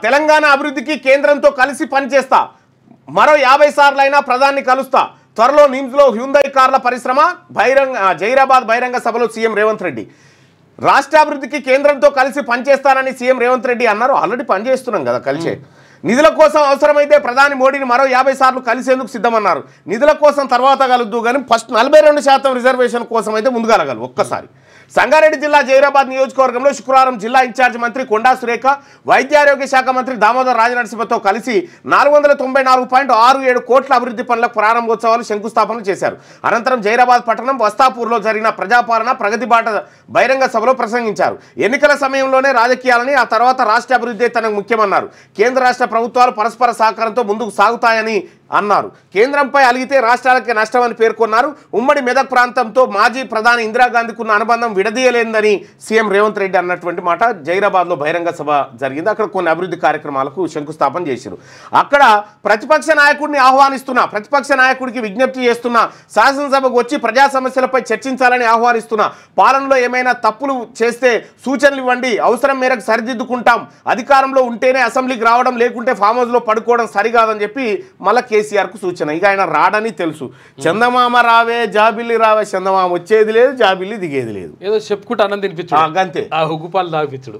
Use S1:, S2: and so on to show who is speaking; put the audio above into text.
S1: తెలంగాణ అభివృద్ధికి కేంద్రంతో కలిసి పనిచేస్తా, మరో 50 సార్లైనా ప్రధాని కలుస్తా, త్వరలో నిమ్స్లో హ్యుందై కార్ల పరిశ్రమ, జైరాబాద్ బహిరంగ సభలో సీఎం రేవంత్ రెడ్డి. రాష్ట్రాభివృద్ధికి కేంద్రంతో కలిసి పనిచేస్తానని సీఎం రేవంత్ రెడ్డి అన్నారు. ఆల్రెడీ పనిచేస్తున్నాం కదా కలిసే. నిధుల కోసం అవసరమైతే ప్రధాని మోడీని మరో 50 సార్లు కలిసేందుకు సిద్ధమన్నారు. నిధుల కోసం తర్వాత కలుద్దు కానీ ఫస్ట్ 42% రిజర్వేషన్ కోసం అయితే ముందుగా కలగలు. ఒక్కసారి సంగారెడ్డి జిల్లా జైరాబాద్ నియోజకవర్గంలో శుక్రవారం జిల్లా ఇన్ఛార్జ్ మంత్రి కొండా సురేఖ, వైద్యారోగ్య శాఖ మంత్రి దామోదర్ రాజనరసింహతో కలిసి 494.67 కోట్ల అభివృద్ధి పనులకు ప్రారంభోత్సవాలు శంకుస్థాపనలు చేశారు. అనంతరం జైరాబాద్ పట్టణం వస్తాపూర్లో జరిగిన ప్రజాపాలన ప్రగతి బాట బహిరంగ సభలో ప్రసంగించారు. ఎన్నికల సమయంలోనే రాజకీయాలని, ఆ తర్వాత రాష్ట్ర అభివృద్ధి తనకు ముఖ్యమన్నారు. కేంద్ర రాష్ట్ర ప్రభుత్వాలు పరస్పర సహకారంతో ముందుకు సాగుతాయని అన్నారు. కేంద్రంపై అలిగితే రాష్ట్రాలకే నష్టమని పేర్కొన్నారు. ఉమ్మడి మెదక్ ప్రాంతంతో మాజీ ప్రధాని ఇందిరాగాంధీకి ఉన్న అనుబంధం విడదీయలేదని సీఎం రేవంత్ రెడ్డి అన్నటువంటి మాట. జైరాబాద్లో బహిరంగ సభ జరిగింది. అక్కడ కొన్ని అభివృద్ధి కార్యక్రమాలకు శంకుస్థాపన చేశారు. అక్కడ ప్రతిపక్ష నాయకుడిని ఆహ్వానిస్తున్నా, ప్రతిపక్ష నాయకుడికి విజ్ఞప్తి చేస్తున్నా, శాసనసభకు వచ్చి ప్రజా సమస్యలపై చర్చించాలని ఆహ్వానిస్తున్నా, పాలనలో ఏమైనా తప్పులు చేస్తే సూచనలు ఇవ్వండి, అవసరం మేరకు సరిదిద్దుకుంటాం, అధికారంలో ఉంటేనే అసెంబ్లీకి రావడం, లేకుంటే ఫామ్ హౌస్లో పడుకోవడం సరికాదని చెప్పి మళ్ళీ కేసీఆర్కు సూచన. ఇక ఆయన రాడని తెలుసు. చందమామ రావే జాబిల్లి రావే, చందమామ వచ్చేది లేదు, జాబిల్లి దిగేది లేదు,
S2: ఏదో చెప్పుకుంటూ అన్నం తినిపించు,
S1: అంతే
S2: ఆ హుగ్గుపాలు తాగిపించుడు.